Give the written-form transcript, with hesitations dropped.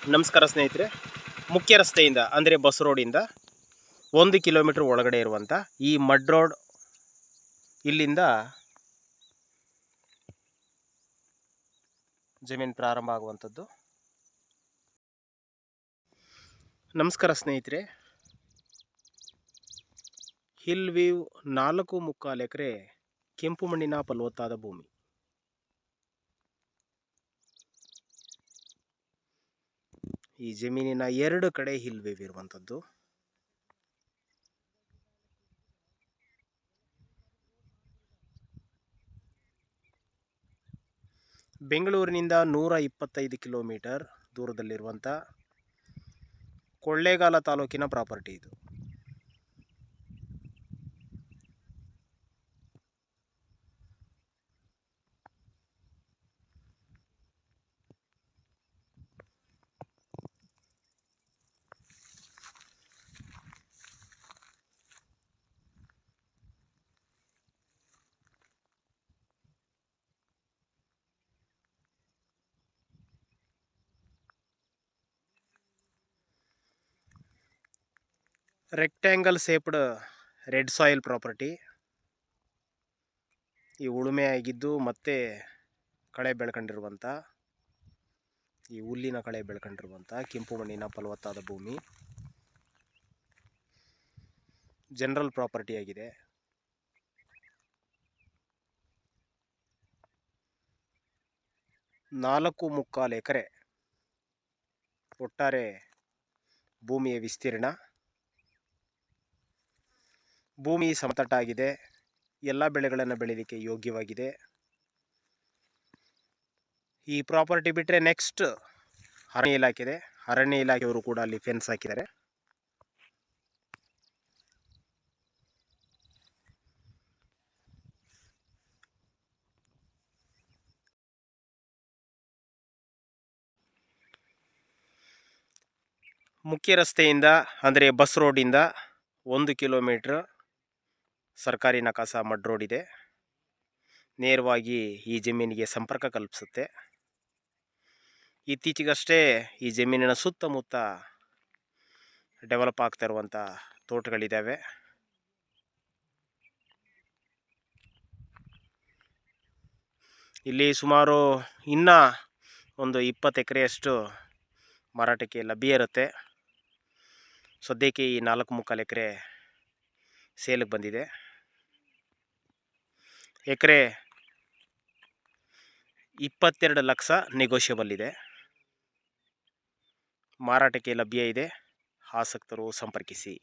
ನಮಸ್ಕಾರ ಸ್ನೇಹಿತರೆ. ಮುಖ್ಯ ರಸ್ತೆಯಿಂದ ಅಂದರೆ ಬಸ್ ರೋಡಿಂದ 1 ಕಿಲೋಮೀಟರ್ ಒಳಗಡೆ ಇರುವಂಥ ಈ ಮಡ್ ರೋಡ್, ಇಲ್ಲಿಂದ ಜಮೀನು ಪ್ರಾರಂಭ ಆಗುವಂಥದ್ದು. ನಮಸ್ಕಾರ ಸ್ನೇಹಿತರೆ. ಹಿಲ್ ವ್ಯೂ 4.25 ಎಕರೆ ಕೆಂಪು ಮಣ್ಣಿನ ಫಲವತ್ತಾದ ಭೂಮಿ. ಈ ಜಮೀನಿನ 2 ಕಡೆ ಹಿಲ್ ವ್ಯೂ ಇರುವಂಥದ್ದು. ಬೆಂಗಳೂರಿನಿಂದ 125 ಕಿಲೋಮೀಟರ್ ದೂರದಲ್ಲಿರುವಂಥ ಕೊಳ್ಳೇಗಾಲ ತಾಲೂಕಿನ ಪ್ರಾಪರ್ಟಿ ಇದು. Rectangle shaped red soil property. ಈ ಉಳುಮೆ ಆಗಿದ್ದು ಮತ್ತೆ ಕಳೆ ಬೆಳ್ಕೊಂಡಿರುವಂಥ, ಈ ಹುಲ್ಲಿನ ಕಳೆ ಬೆಳ್ಕೊಂಡಿರುವಂಥ ಕೆಂಪು ಮಣ್ಣಿನ ಫಲವತ್ತಾದ ಭೂಮಿ. ಜನರಲ್ ಪ್ರಾಪರ್ಟಿ ಆಗಿದೆ. ನಾಲ್ಕು 4.25 ಎಕರೆ ಒಟ್ಟಾರೆ ಭೂಮಿಯ ವಿಸ್ತೀರ್ಣ. ಭೂಮಿ ಸಮತಟ್ಟಾಗಿದೆ. ಎಲ್ಲ ಬೆಳೆಗಳನ್ನು ಬೆಳೀಲಿಕ್ಕೆ ಯೋಗ್ಯವಾಗಿದೆ. ಈ ಪ್ರಾಪರ್ಟಿ ಬಿಟ್ಟರೆ ನೆಕ್ಸ್ಟ್ ಅರಣ್ಯ ಇಲಾಖೆ ಇದೆ. ಅರಣ್ಯ ಇಲಾಖೆಯವರು ಕೂಡ ಅಲ್ಲಿ ಫೆನ್ಸ್ ಹಾಕಿದ್ದಾರೆ. ಮುಖ್ಯ ರಸ್ತೆಯಿಂದ ಅಂದರೆ ಬಸ್ ರೋಡಿಂದ 1 ಕಿಲೋಮೀಟ್ರ್ ಸರ್ಕಾರಿ ನಕಾಸ ಮಡ್ ರೋಡ್ ಇದೆ. ನೇರವಾಗಿ ಈ ಜಮೀನಿಗೆ ಸಂಪರ್ಕ ಕಲ್ಪಿಸುತ್ತೆ. ಇತ್ತೀಚೆಗಷ್ಟೇ ಈ ಜಮೀನಿನ ಸುತ್ತಮುತ್ತ ಡೆವಲಪ್ ಆಗ್ತಾ ಇರುವಂಥ ತೋಟಗಳಿದ್ದಾವೆ. ಇಲ್ಲಿ ಸುಮಾರು ಇನ್ನೂ ಒಂದು 20 ಎಕರೆಯಷ್ಟು ಮಾರಾಟಕ್ಕೆ ಲಭ್ಯ ಇರುತ್ತೆ. ಸದ್ಯಕ್ಕೆ ಈ 4.25 ಎಕರೆ ಸೇಲಿಗೆ ಬಂದಿದೆ. ಎಕರೆ 22 ಲಕ್ಷ ನೆಗೋಷಿಯಬಲ್ ಇದೆ. ಮಾರಾಟಕ್ಕೆ ಲಭ್ಯ ಇದೆ. ಆಸಕ್ತರು ಸಂಪರ್ಕಿಸಿ.